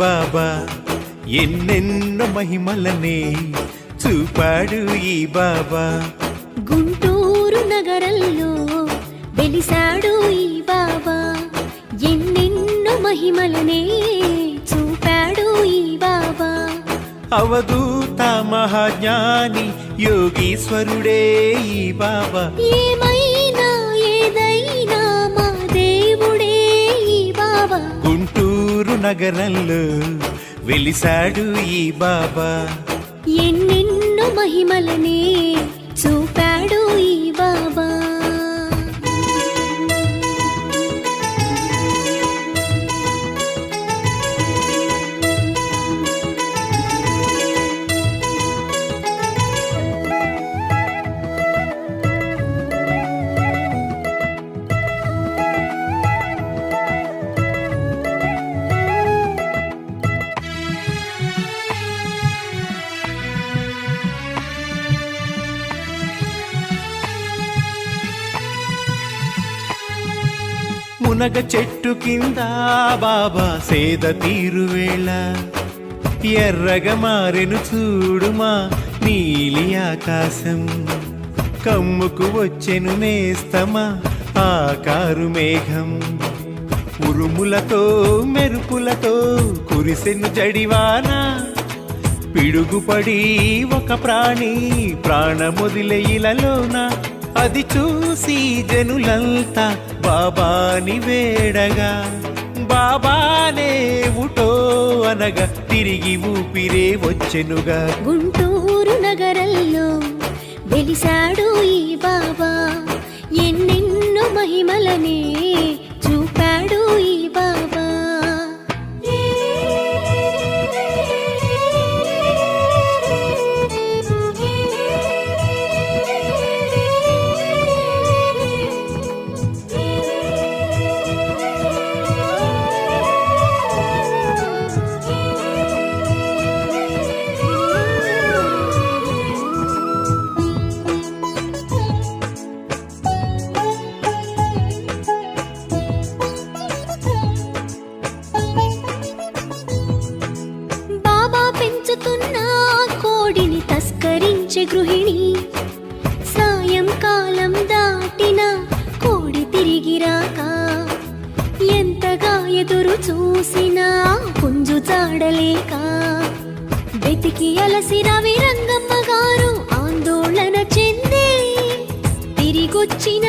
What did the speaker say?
బాబా ఎన్నెన్నో మహిమలనే చూపాడు ఈ బాబా. గుంటూరు నగరంలో వెలిసాడు ఈ బాబా, ఎన్నెన్నో మహిమలనే చూపాడు ఈ బాబా. అవధూత మహాజ్ఞాని యోగీశ్వరుడే ఈ బాబా. ఏమైనా ఏదైనా మా దేవుడే ఈ బాబా. గుంటూరు నగరంలో వెలిసాడు ఈ బాబా, ఎన్నెన్నో మహిమలనే చూపాడు ఈ బాబా. మునగ చెట్టు కింద బాబా సేద తీరువేళ, ఎర్రగా మారెను చూడుమా నీలి ఆకాశం. కమ్ముకు వచ్చెను నేస్తమా ఆకారు మేఘం, ఉరుములతో మెరుపులతో కురిసెను జడివాన. పిడుగుపడి ఒక ప్రాణి ప్రాణమొదిలే ఇలలోన, అది చూసి జనులంతా బాబాని వేడగా. బాబానే ఊటో అనగా తిరిగి ఊపిరే వచ్చెనుగా. గుంటూరు నగరంలో వెలిసాడు ఈ బాబా, ఎన్నెన్నో మహిమలనే చూపాడు ఈ బాబా. కోడిని తస్కరించే గృహిణి, సాయంకాలం దాటిన కోడి తిరిగి రాక, ఎంతగా ఎదురు చూసినా పుంజు చాడలేక, వెతికి అలసి రవి రంగమ్మ గారు ఆందోళన చెంది తిరిగొచ్చిన